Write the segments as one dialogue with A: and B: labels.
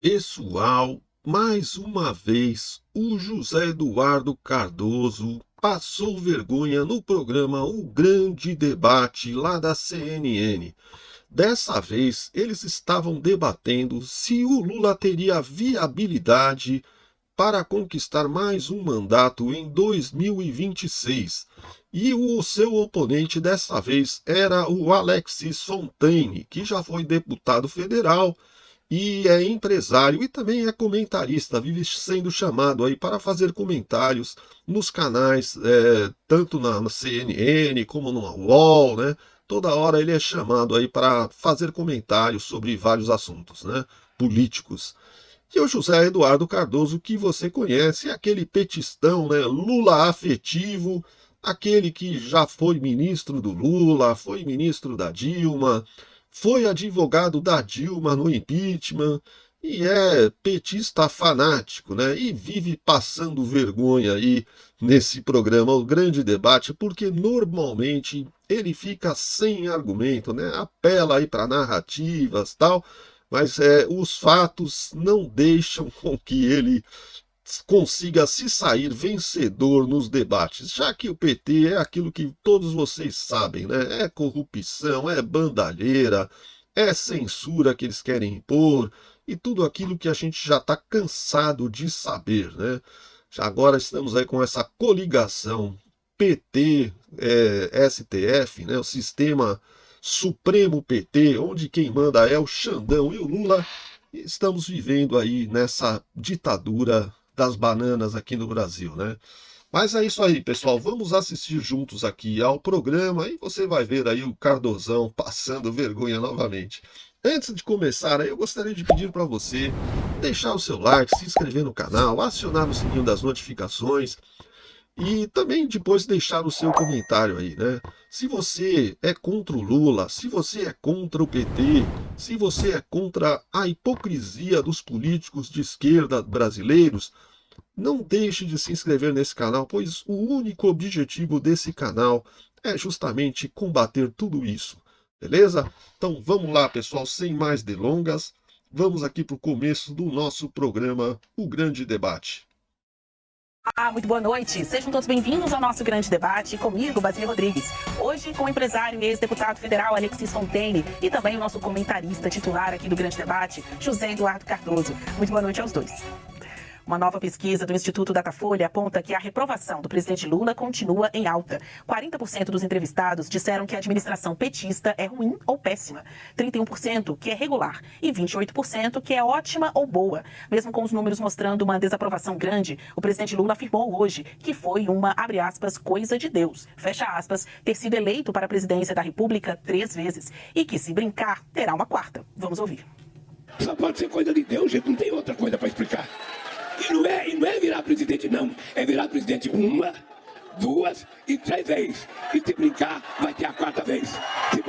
A: Pessoal, mais uma vez, o José Eduardo Cardoso passou vergonha no programa O Grande Debate lá da CNN. Dessa vez, eles estavam debatendo se o Lula teria viabilidade para conquistar mais um mandato em 2026. E o seu oponente dessa vez era o Alexis Fontaine, que já foi deputado federal e é empresário e também é comentarista, vive sendo chamado aí para fazer comentários nos canais, tanto na CNN como no UOL, né? Toda hora ele é chamado aí para fazer comentários sobre vários assuntos, né? Políticos. E o José Eduardo Cardoso, que você conhece, é aquele petistão, né? Lula afetivo, aquele que já foi ministro do Lula, foi ministro da Dilma, foi advogado da Dilma no impeachment e é petista fanático, né? E vive passando vergonha aí nesse programa, o Grande Debate, porque normalmente ele fica sem argumento, né? Apela aí para narrativas, tal, mas os fatos não deixam com que ele consiga se sair vencedor nos debates, já que o PT é aquilo que todos vocês sabem, né? É corrupção, é bandalheira, é censura que eles querem impor e tudo aquilo que a gente já está cansado de saber, né? Já agora estamos aí com essa coligação PT, STF, né? O sistema Supremo PT, onde quem manda é o Xandão e o Lula. E estamos vivendo aí nessa ditadura das bananas aqui no Brasil, né? Mas é isso aí, pessoal. Vamos assistir juntos aqui ao programa e você vai ver aí o Cardozão passando vergonha novamente. Antes de começar, eu gostaria de pedir para você deixar o seu like, se inscrever no canal, acionar o sininho das notificações e também depois deixar o seu comentário aí, né? Se você é contra o Lula, se você é contra o PT, se você é contra a hipocrisia dos políticos de esquerda brasileiros, não deixe de se inscrever nesse canal, pois o único objetivo desse canal é justamente combater tudo isso. Beleza? Então vamos lá, pessoal, sem mais delongas, vamos aqui para o começo do nosso programa, O Grande Debate.
B: Muito boa noite. Sejam todos bem-vindos ao nosso grande debate comigo, Basílio Rodrigues. Hoje com o empresário e ex-deputado federal Alexis Fontaine e também o nosso comentarista titular aqui do grande debate, José Eduardo Cardoso. Muito boa noite aos dois. Uma nova pesquisa do Instituto Datafolha aponta que a reprovação do presidente Lula continua em alta. 40% dos entrevistados disseram que a administração petista é ruim ou péssima, 31% que é regular e 28% que é ótima ou boa. Mesmo com os números mostrando uma desaprovação grande, o presidente Lula afirmou hoje que foi uma, abre aspas, coisa de Deus, fecha aspas, ter sido eleito para a presidência da República 3 vezes e que, se brincar, terá uma quarta. Vamos ouvir.
C: Só pode ser coisa de Deus, gente, não tem outra coisa para explicar. E não é virar presidente, não. É virar presidente 1, 2 e 3 vezes. E se brincar, vai ter a 4ª vez. Se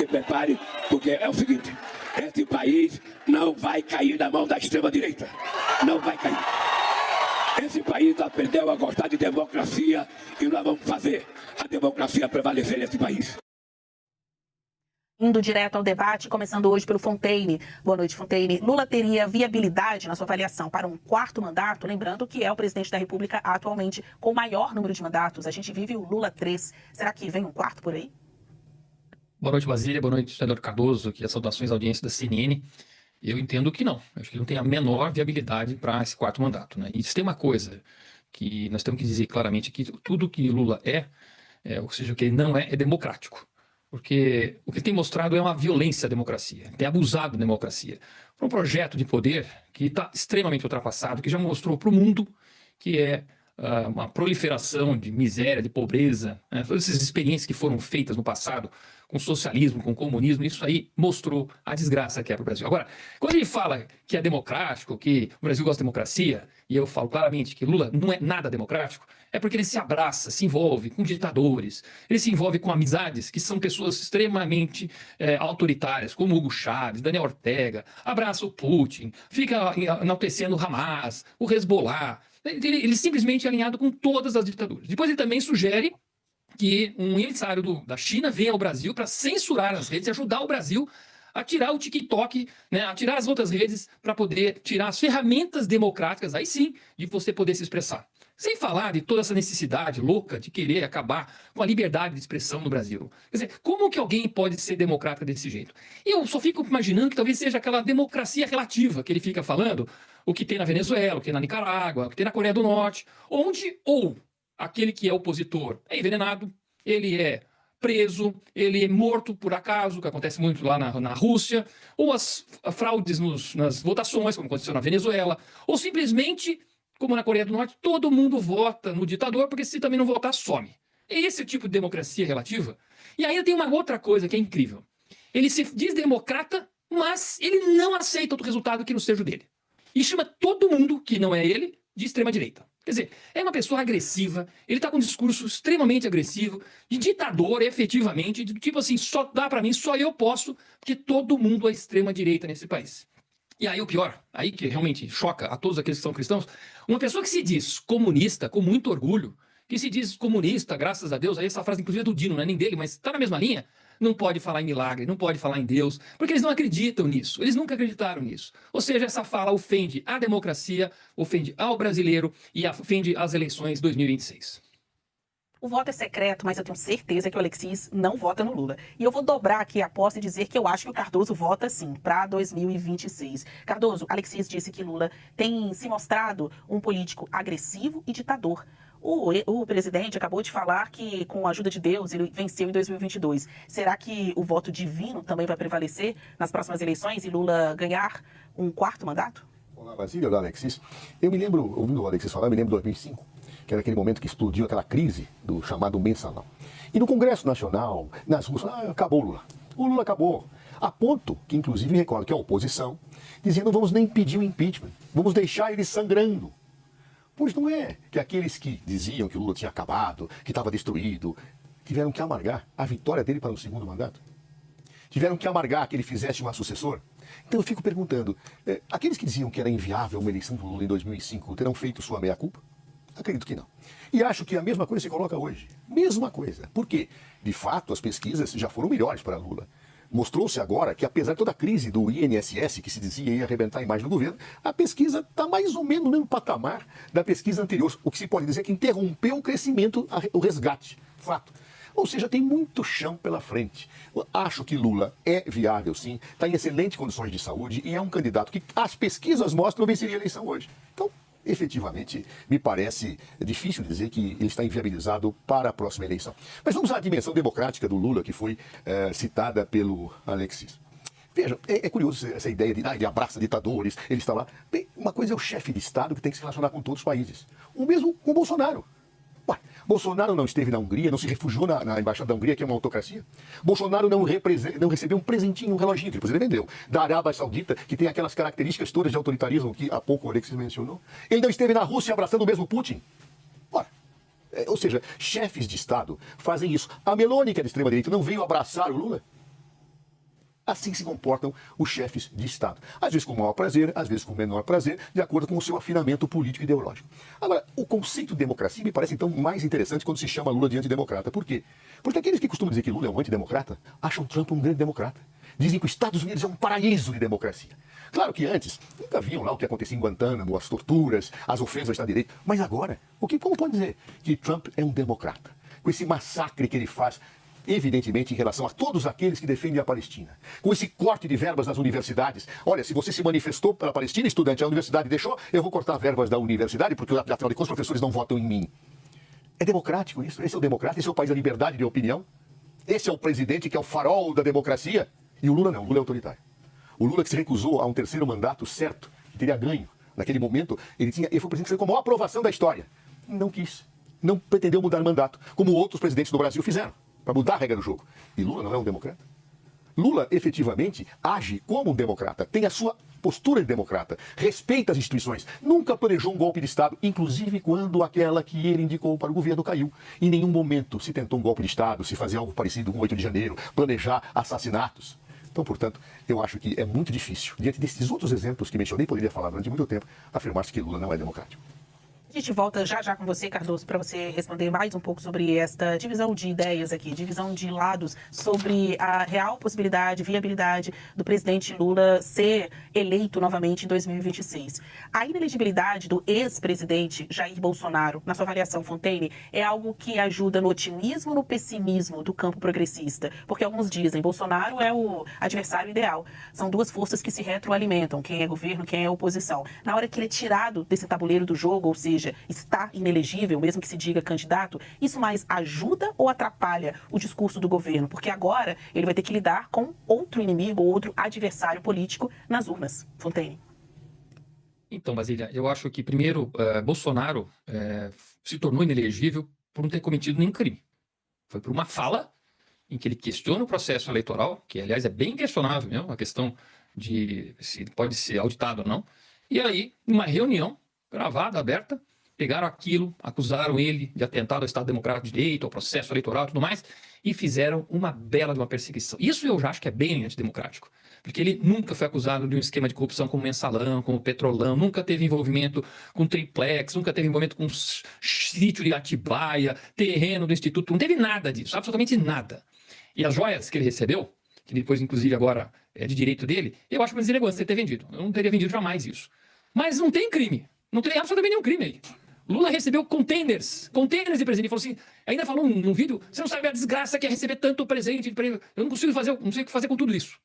C: prepare, porque é o seguinte: esse país não vai cair na mão da extrema-direita. Não vai cair. Esse país aprendeu a gostar de democracia e nós vamos fazer a democracia prevalecer nesse país.
B: Indo direto ao debate, começando hoje pelo Fontaine. Boa noite, Fontaine. Lula teria viabilidade, na sua avaliação, para um 4º mandato? Lembrando que é o presidente da República atualmente com o maior número de mandatos. A gente vive o Lula 3. Será que vem um 4º por aí?
D: Boa noite, Basília. Boa noite, senador Cardoso, aqui as saudações à audiência da CNN. Eu entendo que não. Eu acho que ele não tem a menor viabilidade para esse 4º mandato, né? E se tem uma coisa que nós temos que dizer claramente, que tudo que Lula ou seja, o que ele não é democrático. Porque o que ele tem mostrado é uma violência à democracia, tem abusado da democracia. Por um projeto de poder que está extremamente ultrapassado, que já mostrou para o mundo que é uma proliferação de miséria, de pobreza, né? Todas essas experiências que foram feitas no passado, com socialismo, com comunismo, isso aí mostrou a desgraça que é para o Brasil. Agora, quando ele fala que é democrático, que o Brasil gosta de democracia, e eu falo claramente que Lula não é nada democrático, é porque ele se abraça, se envolve com ditadores, ele se envolve com amizades que são pessoas extremamente autoritárias, como Hugo Chávez, Daniel Ortega, abraça o Putin, fica enaltecendo o Hamas, o Hezbollah. Ele simplesmente é alinhado com todas as ditaduras. Depois ele também sugere que um emissário da China venha ao Brasil para censurar as redes e ajudar o Brasil a tirar o TikTok, né, a tirar as outras redes para poder tirar as ferramentas democráticas, aí sim, de você poder se expressar. Sem falar de toda essa necessidade louca de querer acabar com a liberdade de expressão no Brasil. Quer dizer, como que alguém pode ser democrata desse jeito? E eu só fico imaginando que talvez seja aquela democracia relativa que ele fica falando, o que tem na Venezuela, o que tem na Nicarágua, o que tem na Coreia do Norte, onde ou aquele que é opositor é envenenado, ele é preso, ele é morto por acaso, que acontece muito lá na Rússia, ou as fraudes nas votações, como aconteceu na Venezuela, ou simplesmente, como na Coreia do Norte, todo mundo vota no ditador, porque se também não votar, some. É esse o tipo de democracia relativa. E ainda tem uma outra coisa que é incrível. Ele se diz democrata, mas ele não aceita outro resultado que não seja o dele. E chama todo mundo, que não é ele, de extrema-direita. Quer dizer, é uma pessoa agressiva, ele está com um discurso extremamente agressivo, de ditador, efetivamente, de tipo assim, só dá para mim, só eu posso, porque todo mundo é extrema-direita nesse país. E aí o pior, aí que realmente choca a todos aqueles que são cristãos, uma pessoa que se diz comunista, com muito orgulho, que se diz comunista, graças a Deus, aí essa frase inclusive é do Dino, não é nem dele, mas está na mesma linha, não pode falar em milagre, não pode falar em Deus, porque eles não acreditam nisso, eles nunca acreditaram nisso. Ou seja, essa fala ofende a democracia, ofende ao brasileiro e ofende as eleições 2026.
B: O voto é secreto, mas eu tenho certeza que o Alexis não vota no Lula. E eu vou dobrar aqui a aposta e dizer que eu acho que o Cardoso vota sim, para 2026. Cardoso, Alexis disse que Lula tem se mostrado um político agressivo e ditador. O presidente acabou de falar que, com a ajuda de Deus, ele venceu em 2022. Será que o voto divino também vai prevalecer nas próximas eleições e Lula ganhar um quarto mandato?
E: Olá, Basílio, olá, Alexis. Eu me lembro, ouvindo o Alexis falar, eu me lembro de 2005, que era aquele momento que explodiu aquela crise do chamado mensalão. E no Congresso Nacional, nas ruas, acabou o Lula. O Lula acabou. A ponto que, inclusive, recordo que a oposição dizia, não vamos nem pedir o impeachment, vamos deixar ele sangrando. Pois não é que aqueles que diziam que o Lula tinha acabado, que estava destruído, tiveram que amargar a vitória dele para um segundo mandato? Tiveram que amargar que ele fizesse uma sucessora? Então eu fico perguntando, aqueles que diziam que era inviável uma eleição do Lula em 2005 terão feito sua meia-culpa? Acredito que não. E acho que a mesma coisa se coloca hoje. Mesma coisa. Por quê? De fato, as pesquisas já foram melhores para Lula. Mostrou-se agora que, apesar de toda a crise do INSS, que se dizia ia arrebentar a imagem do governo, a pesquisa está mais ou menos no mesmo patamar da pesquisa anterior. O que se pode dizer é que interrompeu o crescimento, o resgate. Fato. Ou seja, tem muito chão pela frente. Eu acho que Lula é viável, sim, está em excelentes condições de saúde e é um candidato que as pesquisas mostram venceria a eleição hoje. Então, efetivamente, me parece difícil dizer que ele está inviabilizado para a próxima eleição. Mas vamos à dimensão democrática do Lula, que foi citada pelo Alexis. Veja, é curioso essa ideia de ele abraça ditadores, ele está lá. Bem, uma coisa é o chefe de Estado que tem que se relacionar com todos os países. O mesmo com o Bolsonaro. Ué, Bolsonaro não esteve na Hungria, não se refugiou na Embaixada da Hungria, que é uma autocracia. Bolsonaro não recebeu um presentinho, um reloginho, que depois ele vendeu, da Arábia Saudita, que tem aquelas características todas de autoritarismo que há pouco o Alexis mencionou. Ele não esteve na Rússia abraçando o mesmo Putin. Ora, ou seja, chefes de Estado fazem isso. A Meloni, que é de extrema-direita, não veio abraçar o Lula? Assim se comportam os chefes de Estado. Às vezes com maior prazer, às vezes com menor prazer, de acordo com o seu afinamento político e ideológico. Agora, o conceito de democracia me parece então mais interessante quando se chama Lula de antidemocrata. Por quê? Porque aqueles que costumam dizer que Lula é um antidemocrata, acham Trump um grande democrata. Dizem que os Estados Unidos é um paraíso de democracia. Claro que antes, nunca viam lá o que acontecia em Guantánamo, as torturas, as ofensas ao Estado de Direito. Mas agora, como pode dizer que Trump é um democrata? Com esse massacre que ele faz, evidentemente, em relação a todos aqueles que defendem a Palestina. Com esse corte de verbas nas universidades. Olha, se você se manifestou pela Palestina, estudante, a universidade deixou, eu vou cortar verbas da universidade, porque, afinal de contas, os professores não votam em mim. É democrático isso? Esse é o democrata? Esse é o país da liberdade de opinião? Esse é o presidente que é o farol da democracia? E o Lula não, o Lula é autoritário. O Lula que se recusou a um terceiro mandato certo, que teria ganho. Naquele momento, ele foi o presidente com a maior aprovação da história. Não quis. Não pretendeu mudar o mandato, como outros presidentes do Brasil fizeram, para mudar a regra do jogo. E Lula não é um democrata. Lula, efetivamente, age como um democrata, tem a sua postura de democrata, respeita as instituições, nunca planejou um golpe de Estado, inclusive quando aquela que ele indicou para o governo caiu. Em nenhum momento se tentou um golpe de Estado, se fazer algo parecido com o 8 de janeiro, planejar assassinatos. Então, portanto, eu acho que é muito difícil, diante desses outros exemplos que mencionei, poderia falar durante muito tempo, afirmar-se que Lula não é democrático.
B: A gente volta já já com você, Cardoso, para você responder mais um pouco sobre esta divisão de ideias aqui, divisão de lados sobre a real possibilidade, viabilidade do presidente Lula ser eleito novamente em 2026. A inelegibilidade do ex-presidente Jair Bolsonaro, na sua avaliação, Fontaine, é algo que ajuda no otimismo ou no pessimismo do campo progressista? Porque alguns dizem Bolsonaro é o adversário ideal. São duas forças que se retroalimentam, quem é governo, quem é oposição. Na hora que ele é tirado desse tabuleiro do jogo, ou seja, está inelegível, mesmo que se diga candidato, isso mais ajuda ou atrapalha o discurso do governo? Porque agora ele vai ter que lidar com outro inimigo, outro adversário político nas urnas. Fontaine.
D: Então, Basília, eu acho que, primeiro, Bolsonaro se tornou inelegível por não ter cometido nenhum crime. Foi por uma fala em que ele questiona o processo eleitoral, que, aliás, é bem questionável mesmo, a questão de se pode ser auditado ou não. E aí, numa reunião gravada, aberta, pegaram aquilo, acusaram ele de atentado ao Estado Democrático de Direito, ao processo eleitoral e tudo mais, e fizeram uma bela de uma perseguição. Isso eu já acho que é bem antidemocrático, porque ele nunca foi acusado de um esquema de corrupção como o Mensalão, como o Petrolão, nunca teve envolvimento com triplex, nunca teve envolvimento com sítio de Atibaia, terreno do Instituto, não teve nada disso, absolutamente nada. E as joias que ele recebeu, que depois, inclusive, agora é de direito dele, eu acho uma deselegância ele ter vendido. Eu não teria vendido jamais isso. Mas não tem crime. Não tem absolutamente nenhum crime aí. Lula recebeu containers de presente. Ele falou assim, ainda falou num vídeo, você não sabe a desgraça que é receber tanto presente. Eu não consigo fazer, não sei o que fazer com tudo isso.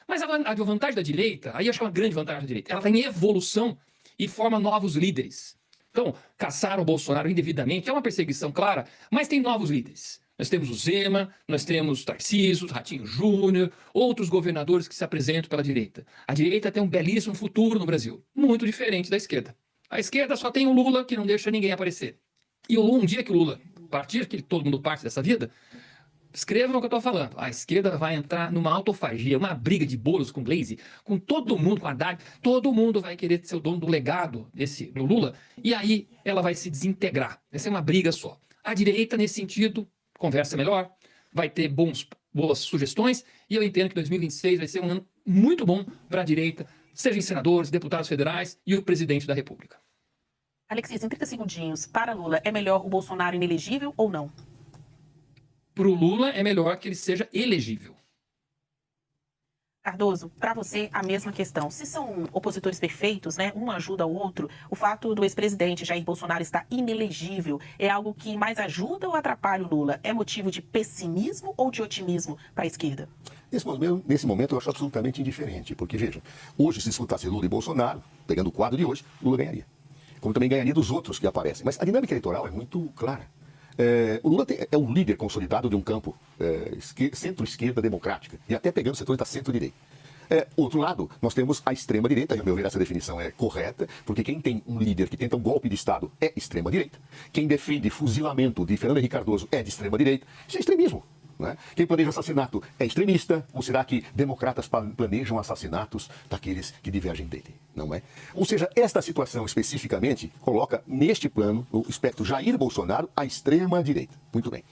D: Mas a vantagem da direita, aí eu acho que é uma grande vantagem da direita, ela está em evolução e forma novos líderes. Então, caçar o Bolsonaro indevidamente é uma perseguição clara, mas tem novos líderes. Nós temos o Zema, nós temos o Tarcísio, Ratinho Júnior, outros governadores que se apresentam pela direita. A direita tem um belíssimo futuro no Brasil, muito diferente da esquerda. A esquerda só tem o Lula, que não deixa ninguém aparecer. E um dia que o Lula partir, que todo mundo parte dessa vida, escrevam o que eu estou falando. A esquerda vai entrar numa autofagia, uma briga de bolos com Gleisi, com todo mundo, com Haddad. Todo mundo vai querer ser o dono do legado do Lula. E aí ela vai se desintegrar. Vai ser uma briga só. A direita, nesse sentido, conversa melhor, vai ter boas sugestões. E eu entendo que 2026 vai ser um ano muito bom para a direita, sejam senadores, deputados federais e o presidente da República.
B: Alexis, em 30 segundinhos, para Lula, é melhor o Bolsonaro inelegível ou não?
D: Para o Lula, é melhor que ele seja elegível.
B: Cardoso, para você, a mesma questão. Se são opositores perfeitos, né, um ajuda o outro, o fato do ex-presidente Jair Bolsonaro estar inelegível é algo que mais ajuda ou atrapalha o Lula? É motivo de pessimismo ou de otimismo para a esquerda?
E: Nesse momento eu acho absolutamente indiferente, porque veja, hoje se disputasse Lula e Bolsonaro, pegando o quadro de hoje, Lula ganharia. Como também ganharia dos outros que aparecem. Mas a dinâmica eleitoral é muito clara. O Lula é um líder consolidado de um campo centro-esquerda democrática, e até pegando setores da centro-direita. Outro lado, nós temos a extrema-direita, e, a meu ver, essa definição é correta, porque quem tem um líder que tenta um golpe de Estado é extrema-direita. Quem defende fuzilamento de Fernando Henrique Cardoso é de extrema-direita. Isso é extremismo. Né? Quem planeja assassinato é extremista, ou será que democratas planejam assassinatos daqueles que divergem dele? Não é? Ou seja, esta situação especificamente coloca neste plano o espectro Jair Bolsonaro à extrema-direita. Muito bem.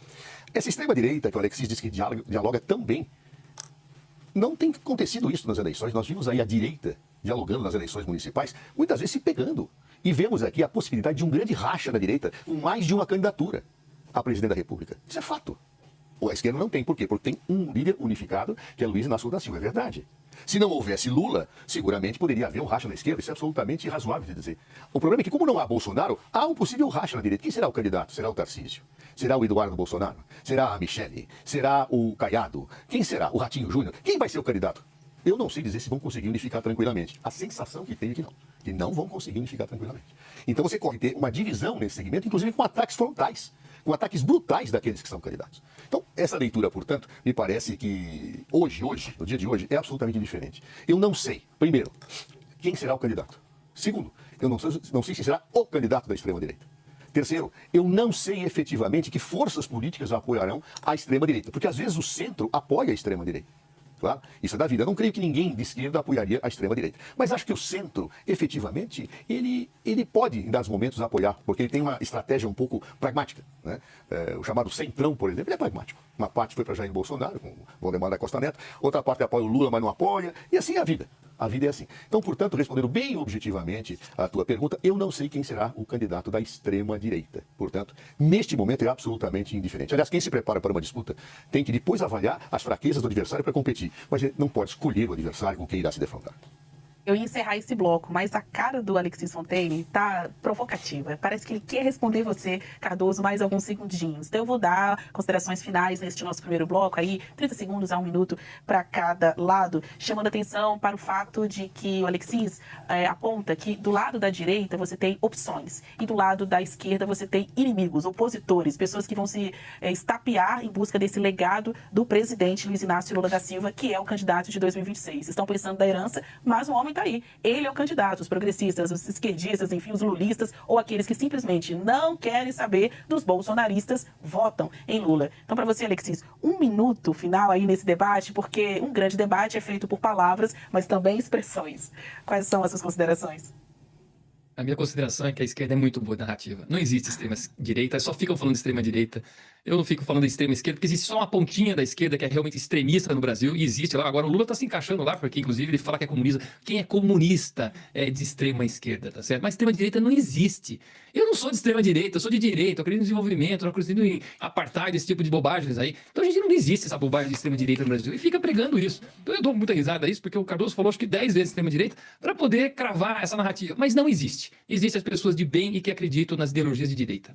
E: Essa extrema-direita que o Alexis diz que dialoga tão bem, não tem acontecido isso nas eleições. Nós vimos aí a direita dialogando nas eleições municipais, muitas vezes se pegando. E vemos aqui a possibilidade de um grande racha na direita, com mais de uma candidatura a presidente da República. Isso é fato. A esquerda não tem. Por quê? Porque tem um líder unificado, que é Luiz Inácio da Silva. É verdade. Se não houvesse Lula, seguramente poderia haver um racha na esquerda. Isso é absolutamente razoável de dizer. O problema é que, como não há Bolsonaro, há um possível racha na direita. Quem será o candidato? Será o Tarcísio? Será o Eduardo Bolsonaro? Será a Michele? Será o Caiado? Quem será? O Ratinho Júnior? Quem vai ser o candidato? Eu não sei dizer se vão conseguir unificar tranquilamente. A sensação que tenho é que não vão conseguir unificar tranquilamente. Então você corre ter uma divisão nesse segmento, inclusive com ataques frontais, com ataques brutais daqueles que são candidatos. Então, essa leitura, portanto, me parece que hoje, no dia de hoje, é absolutamente diferente. Eu não sei, primeiro, quem será o candidato. Segundo, eu não sei se será o candidato da extrema-direita. Terceiro, eu não sei efetivamente que forças políticas apoiarão a extrema-direita, porque às vezes o centro apoia a extrema-direita. Claro, isso é da vida. Eu não creio que ninguém de esquerda apoiaria a extrema-direita. Mas acho que o centro, efetivamente, ele pode, em dados momentos, apoiar, porque ele tem uma estratégia um pouco pragmática. Né? O chamado centrão, por exemplo, ele é pragmático. Uma parte foi para Jair Bolsonaro, com o Valdemar da Costa Neto, outra parte apoia o Lula, mas não apoia, e assim é a vida. A vida é assim. Então, portanto, respondendo bem objetivamente a tua pergunta, eu não sei quem será o candidato da extrema-direita. Portanto, neste momento é absolutamente indiferente. Aliás, quem se prepara para uma disputa tem que depois avaliar as fraquezas do adversário para competir. Mas não pode escolher o adversário com quem irá se defrontar.
B: Eu ia encerrar esse bloco, mas a cara do Alexis Fontaine tá provocativa. Parece que ele quer responder você, Cardoso, mais alguns segundinhos. Então eu vou dar considerações finais neste nosso primeiro bloco, aí 30 segundos a 1 minuto para cada lado, chamando atenção para o fato de que o Alexis aponta que do lado da direita você tem opções e do lado da esquerda você tem inimigos, opositores, pessoas que vão se estapear em busca desse legado do presidente Luiz Inácio Lula da Silva, que é o candidato de 2026. Estão pensando da herança, mas o homem está aí. Ele é o candidato. Os progressistas, os esquerdistas, enfim, os lulistas ou aqueles que simplesmente não querem saber dos bolsonaristas votam em Lula. Então, para você, Alexis, 1 minuto final aí nesse debate, porque um grande debate é feito por palavras, mas também expressões. Quais são as suas considerações?
D: A minha consideração é que a esquerda é muito boa narrativa. Não existe extrema-direita, só ficam falando de extrema-direita. Eu não fico falando de extrema-esquerda, porque existe só uma pontinha da esquerda que é realmente extremista no Brasil, e existe lá. Agora o Lula está se encaixando lá, porque inclusive ele fala que é comunista. Quem é comunista é de extrema-esquerda, tá certo? Mas extrema-direita não existe. Eu não sou de extrema-direita, eu sou de direita, eu acredito em desenvolvimento, eu acredito em apartheid, esse tipo de bobagens aí. Então a gente não existe essa bobagem de extrema-direita no Brasil, e fica pregando isso. Então eu dou muita risada a isso, porque o Cardoso falou acho que 10 vezes extrema-direita, para poder cravar essa narrativa. Mas não existe. Existem as pessoas de bem e que acreditam nas ideologias de direita.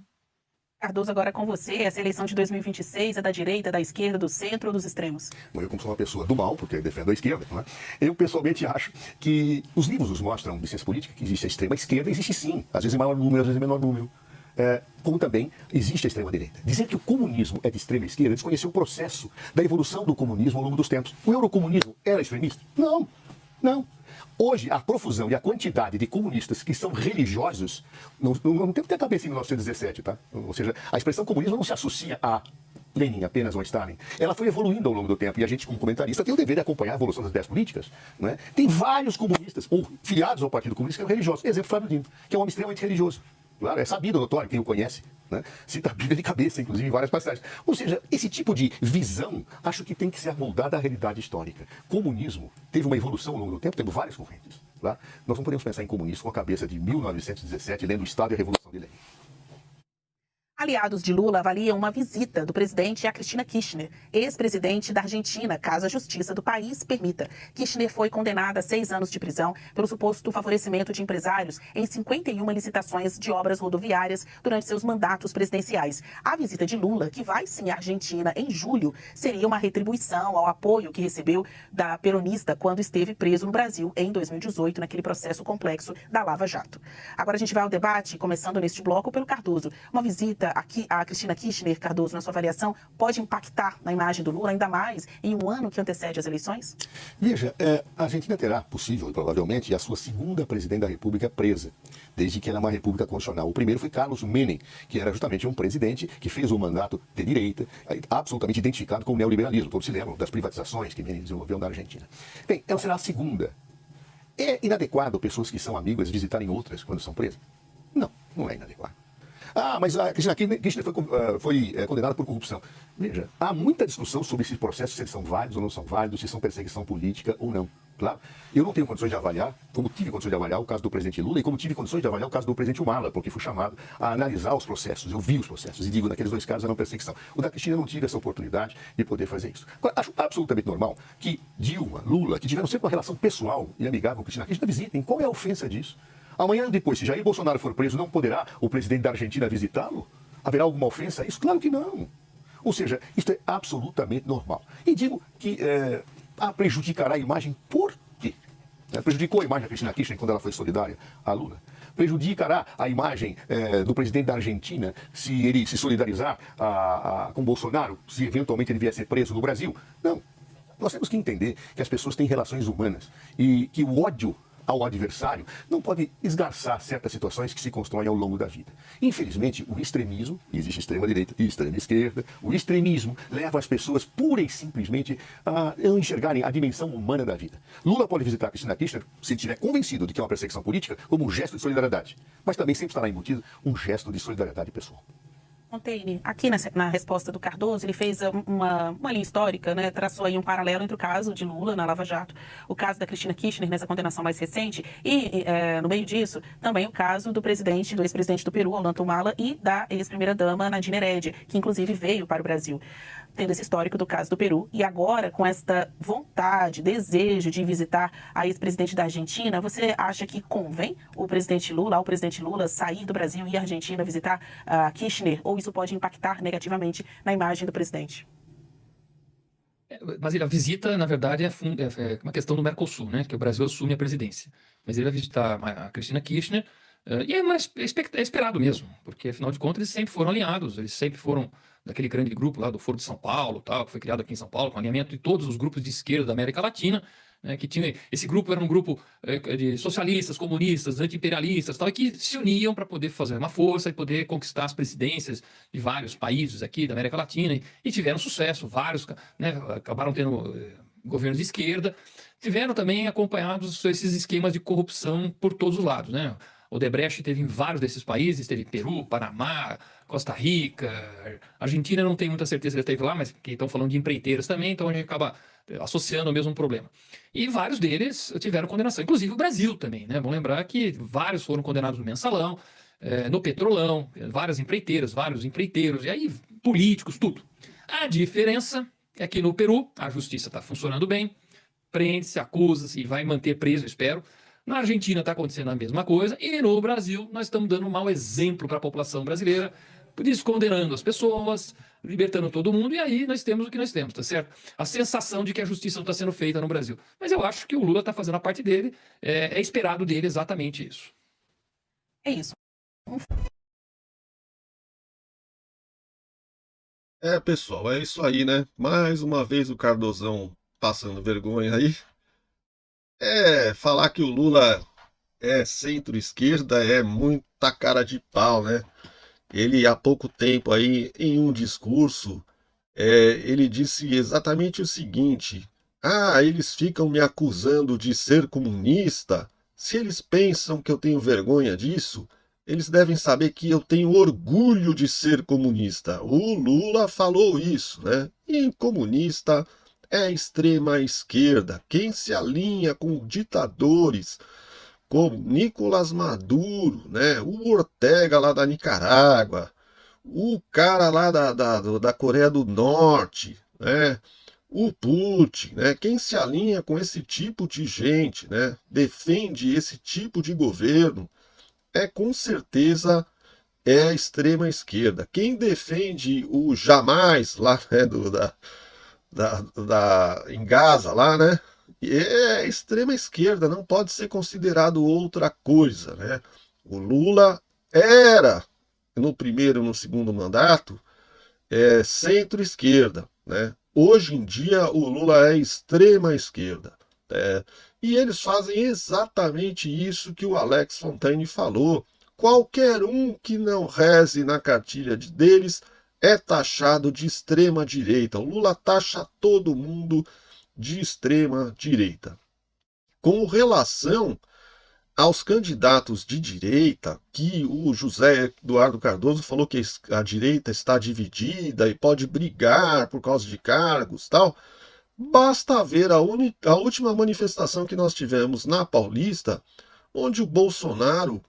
B: Cardoso, agora com você, essa eleição de 2026 é da direita, da esquerda, do centro ou dos extremos?
E: Bom, eu como sou uma pessoa do mal, porque eu defendo a esquerda, não é? Eu pessoalmente acho que os livros nos mostram, de ciência política, que existe a extrema esquerda, existe sim, às vezes em maior número, às vezes em menor número. Como também existe a extrema-direita. Dizer que o comunismo é de extrema esquerda é desconhecer o processo da evolução do comunismo ao longo dos tempos. O eurocomunismo era extremista? Não, não. Hoje, a profusão e a quantidade de comunistas que são religiosos, não tem que ter a cabeça em 1917, tá? Ou seja, a expressão comunismo não se associa a Lenin apenas ou a Stalin. Ela foi evoluindo ao longo do tempo e a gente, como comentarista, tem o dever de acompanhar a evolução das ideias políticas. Não é? Tem vários comunistas, ou filiados ao Partido Comunista, que são religiosos. Exemplo, Flávio Dino, que é um homem extremamente religioso. Claro, é sabido, notório, quem o conhece, né? Cita a Bíblia de cabeça, inclusive, em várias passagens. Ou seja, esse tipo de visão, acho que tem que ser moldada à realidade histórica. Comunismo teve uma evolução ao longo do tempo, temos várias correntes. Tá? Nós não podemos pensar em comunismo com a cabeça de 1917, lendo o Estado e a Revolução de Lenin.
B: Aliados de Lula avaliam uma visita do presidente a Cristina Kirchner, ex-presidente da Argentina, caso a justiça do país permita. Kirchner foi condenada a 6 anos de prisão pelo suposto favorecimento de empresários em 51 licitações de obras rodoviárias durante seus mandatos presidenciais. A visita de Lula, que vai sim à Argentina em julho, seria uma retribuição ao apoio que recebeu da peronista quando esteve preso no Brasil em 2018, naquele processo complexo da Lava Jato. Agora a gente vai ao debate, começando neste bloco pelo Cardoso. Uma visita aqui a Cristina Kirchner, Cardoso, na sua avaliação, pode impactar na imagem do Lula, ainda mais em um ano que antecede as eleições?
E: Veja, a Argentina terá, possível e provavelmente, a sua segunda presidente da República presa, desde que era uma república constitucional. O primeiro foi Carlos Menem, que era justamente um presidente que fez um mandato de direita, absolutamente identificado com o neoliberalismo. Todos se lembram das privatizações que Menem desenvolveu na Argentina. Bem, ela será a segunda. É inadequado pessoas que são amigas visitarem outras quando são presas? Não, não é inadequado. Ah, mas a Cristina Kirchner foi condenada por corrupção. Veja, há muita discussão sobre esses processos, se eles são válidos ou não são válidos, se são perseguição política ou não. Claro, eu não tenho condições de avaliar, como tive condições de avaliar o caso do presidente Lula e como tive condições de avaliar o caso do presidente Humala, porque fui chamado a analisar os processos, eu vi os processos e digo, naqueles 2 casos era uma perseguição. O da Cristina eu não tive essa oportunidade de poder fazer isso. Agora, acho absolutamente normal que Dilma, Lula, que tiveram sempre uma relação pessoal e amigável com Cristina Kirchner, visitem. Qual é a ofensa disso? Amanhã depois, se Jair Bolsonaro for preso, não poderá o presidente da Argentina visitá-lo? Haverá alguma ofensa a isso? Claro que não. Ou seja, isto é absolutamente normal. E digo que prejudicará a imagem por quê? Prejudicou a imagem da Cristina Kirchner quando ela foi solidária a Lula? Prejudicará a imagem do presidente da Argentina se ele se solidarizar com Bolsonaro, se eventualmente ele vier a ser preso no Brasil? Não. Nós temos que entender que as pessoas têm relações humanas e que o ódio ao adversário não pode esgarçar certas situações que se constroem ao longo da vida. Infelizmente, o extremismo, e existe extrema-direita e extrema-esquerda, o extremismo leva as pessoas pura e simplesmente a não enxergarem a dimensão humana da vida. Lula pode visitar Cristina Kirchner se estiver convencido de que é uma perseguição política como um gesto de solidariedade, mas também sempre estará embutido um gesto de solidariedade pessoal.
B: Fontaine, aqui na resposta do Cardoso, ele fez uma linha histórica, né, traçou aí um paralelo entre o caso de Lula na Lava Jato, o caso da Cristina Kirchner nessa condenação mais recente e, no meio disso, também o caso do ex-presidente do Peru, Ollanta Humala, e da ex-primeira-dama Nadine Heredia, que inclusive veio para o Brasil. Tendo esse histórico do caso do Peru, e agora com esta vontade, desejo de visitar a ex-presidente da Argentina, você acha que convém o presidente Lula sair do Brasil e ir à Argentina visitar a Kirchner, ou isso pode impactar negativamente na imagem do presidente?
D: Mas a visita, na verdade, é uma questão do Mercosul, né? Que o Brasil assume a presidência. Mas ele vai visitar a Cristina Kirchner, e é esperado mesmo, porque afinal de contas eles sempre foram alinhados, eles sempre foram daquele grande grupo lá do Foro de São Paulo, tal, que foi criado aqui em São Paulo, com alinhamento de todos os grupos de esquerda da América Latina, né, que tinha, esse grupo era um grupo de socialistas, comunistas, anti-imperialistas, tal, e que se uniam para poder fazer uma força e poder conquistar as presidências de vários países aqui da América Latina, e tiveram sucesso, vários, né, acabaram tendo governos de esquerda, tiveram também acompanhados esses esquemas de corrupção por todos os lados, né? Odebrecht teve em vários desses países, teve Peru, Panamá, Costa Rica, Argentina não tenho muita certeza que ele esteve lá, mas que estão falando de empreiteiras também, então a gente acaba associando ao mesmo problema. E vários deles tiveram condenação, inclusive o Brasil também, né? Vamos lembrar que vários foram condenados no Mensalão, no Petrolão, várias empreiteiras, vários empreiteiros, e aí políticos, tudo. A diferença é que no Peru a justiça está funcionando bem, prende-se, acusa-se e vai manter preso, espero. Na Argentina está acontecendo a mesma coisa, e no Brasil nós estamos dando um mau exemplo para a população brasileira, descondenando as pessoas, libertando todo mundo, e aí nós temos o que nós temos, tá certo? A sensação de que a justiça não está sendo feita no Brasil. Mas eu acho que o Lula está fazendo a parte dele, é esperado dele exatamente isso.
B: É isso.
A: Pessoal, é isso aí, né? Mais uma vez o Cardozão passando vergonha aí. Falar que o Lula é centro-esquerda é muita cara de pau, né? Ele, há pouco tempo aí, em um discurso, ele disse exatamente o seguinte: eles ficam me acusando de ser comunista. Se eles pensam que eu tenho vergonha disso, eles devem saber que eu tenho orgulho de ser comunista. O Lula falou isso, né? E comunista é extrema esquerda. Quem se alinha com ditadores como Nicolás Maduro, né? O Ortega lá da Nicarágua, o cara lá da Coreia do Norte, né? O Putin, né? Quem se alinha com esse tipo de gente, né? Defende esse tipo de governo, com certeza a extrema esquerda. Quem defende o jamais lá, né, em Gaza lá, né? É extrema esquerda, não pode ser considerado outra coisa, né? O Lula era, no primeiro e no segundo mandato, centro-esquerda, né? Hoje em dia o Lula é extrema esquerda, né? E eles fazem exatamente isso que o Alex Fontaine falou. Qualquer um que não reze na cartilha deles é taxado de extrema direita. O Lula taxa todo mundo de extrema direita. Com relação aos candidatos de direita, que o José Eduardo Cardoso falou que a direita está dividida e pode brigar por causa de cargos, tal, basta ver a última manifestação que nós tivemos na Paulista, onde o Bolsonaro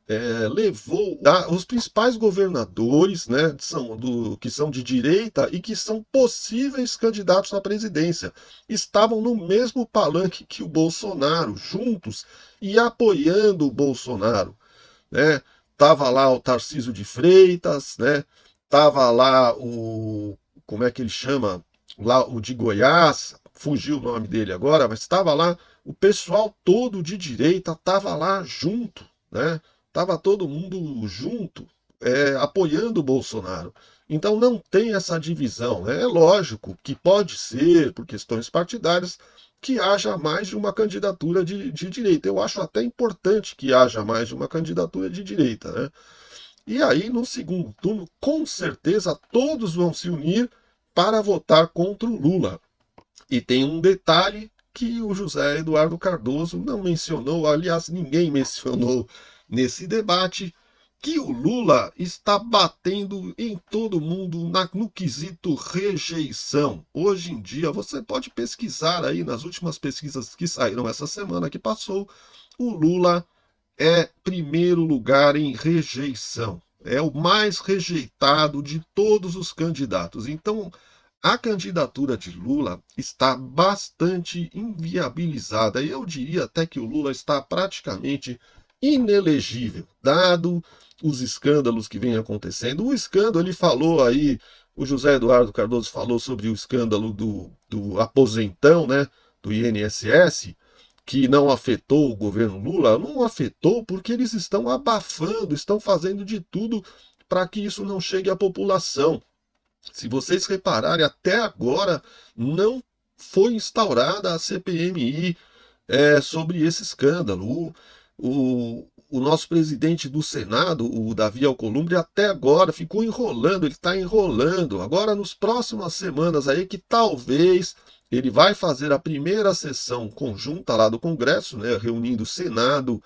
A: levou os principais governadores, né, que são de direita e que são possíveis candidatos à presidência. Estavam no mesmo palanque que o Bolsonaro, juntos e apoiando o Bolsonaro, né? Tava lá o Tarcísio de Freitas, né? Tava lá como é que ele chama? Lá o de Goiás, fugiu o nome dele agora, mas estava lá o pessoal todo de direita, estava lá junto, né? Tava todo mundo junto, apoiando o Bolsonaro. Então não tem essa divisão, né? É lógico que pode ser, por questões partidárias, que haja mais de uma candidatura de direita. Eu acho até importante que haja mais de uma candidatura de direita, né? E aí, no segundo turno, com certeza, todos vão se unir para votar contra o Lula. E tem um detalhe que o José Eduardo Cardoso não mencionou, aliás, ninguém mencionou nesse debate, que o Lula está batendo em todo mundo no quesito rejeição. Hoje em dia, você pode pesquisar aí nas últimas pesquisas que saíram essa semana que passou, o Lula é primeiro lugar em rejeição. É o mais rejeitado de todos os candidatos. Então, a candidatura de Lula está bastante inviabilizada. Eu diria até que o Lula está praticamente inelegível, dado os escândalos que vêm acontecendo. O escândalo, ele falou aí, o José Eduardo Cardoso falou sobre o escândalo do aposentão, né, do INSS, que não afetou o governo Lula. Não afetou porque eles estão abafando, estão fazendo de tudo para que isso não chegue à população. Se vocês repararem, até agora não foi instaurada a CPMI sobre esse escândalo. O nosso presidente do Senado, o Davi Alcolumbre, até agora ficou enrolando, ele está enrolando. Agora, nas próximas semanas aí, que talvez ele vai fazer a primeira sessão conjunta lá do Congresso, né, reunindo o Senado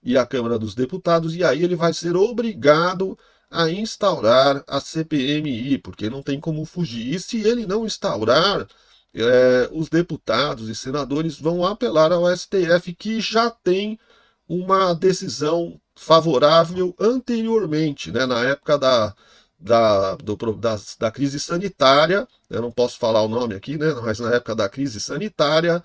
A: e a Câmara dos Deputados, e aí ele vai ser obrigado a instaurar a CPMI, porque não tem como fugir. E se ele não instaurar, os deputados e senadores vão apelar ao STF, que já tem uma decisão favorável anteriormente, né, na época da crise sanitária. Eu não posso falar o nome aqui, né, mas na época da crise sanitária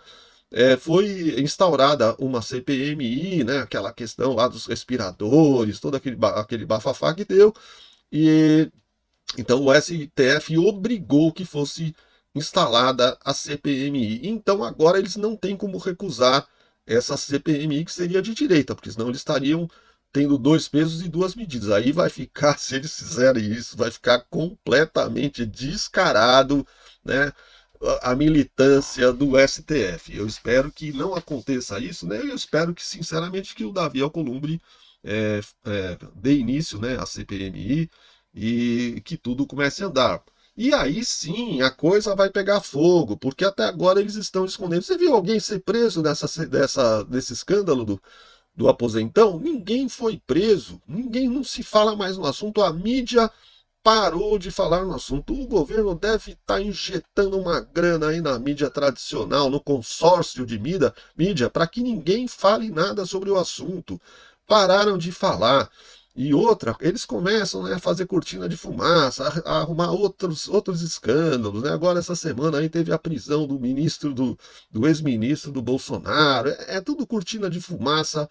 A: foi instaurada uma CPMI, né, aquela questão lá dos respiradores, todo aquele bafafá que deu, e então o STF obrigou que fosse instalada a CPMI. Então agora eles não têm como recusar essa CPMI, que seria de direita, porque senão eles estariam tendo 2 pesos e 2 medidas. Aí vai ficar, se eles fizerem isso, vai ficar completamente descarado, né, a militância do STF. Eu espero que não aconteça isso, né? Eu espero que, sinceramente, que o Davi Alcolumbre dê início, né, à CPMI e que tudo comece a andar. E aí sim a coisa vai pegar fogo, porque até agora eles estão escondendo. Você viu alguém ser preso desse escândalo do aposentão? Ninguém foi preso, ninguém, não se fala mais no assunto, a mídia parou de falar no assunto. O governo deve estar injetando uma grana aí na mídia tradicional, no consórcio de mídia, para que ninguém fale nada sobre o assunto. Pararam de falar. E outra, eles começam, né, a fazer cortina de fumaça, a arrumar outros escândalos, né? Agora, essa semana aí teve a prisão do ex-ministro do Bolsonaro. É tudo cortina de fumaça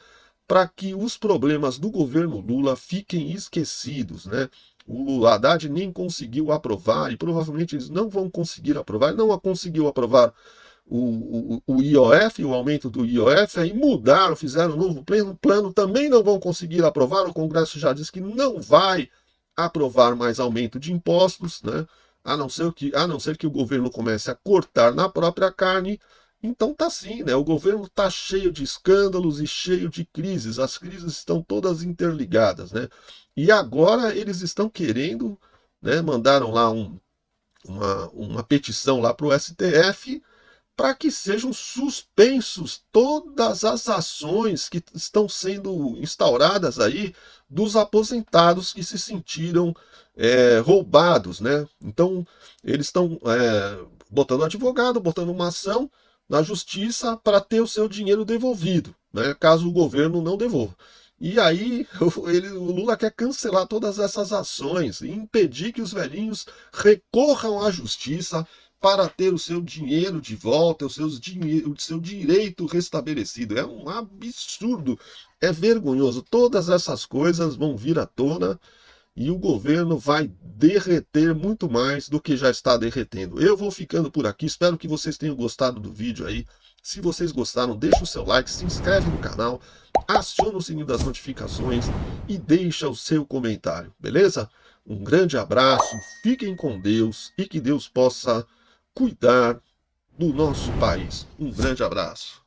A: para que os problemas do governo Lula fiquem esquecidos, né? O Haddad nem conseguiu aprovar, e provavelmente eles não vão conseguir aprovar. Ele não conseguiu aprovar o IOF, o aumento do IOF, aí mudaram, fizeram um novo plano, também não vão conseguir aprovar. O Congresso já disse que não vai aprovar mais aumento de impostos, né? A não ser que o governo comece a cortar na própria carne. Então tá assim, né? O governo tá cheio de escândalos e cheio de crises. As crises estão todas interligadas, né? E agora eles estão querendo, né? Mandaram lá uma petição lá para o STF para que sejam suspensos todas as ações que estão sendo instauradas aí dos aposentados que se sentiram roubados, né? Então eles estão botando advogado, botando uma ação na justiça para ter o seu dinheiro devolvido, né, caso o governo não devolva. E aí o Lula quer cancelar todas essas ações e impedir que os velhinhos recorram à justiça para ter o seu dinheiro de volta, o seu direito restabelecido. É um absurdo, é vergonhoso. Todas essas coisas vão vir à tona e o governo vai derreter muito mais do que já está derretendo. Eu vou ficando por aqui, espero que vocês tenham gostado do vídeo aí. Se vocês gostaram, deixa o seu like, se inscreve no canal, aciona o sininho das notificações e deixa o seu comentário, beleza? Um grande abraço, fiquem com Deus e que Deus possa cuidar do nosso país. Um grande abraço.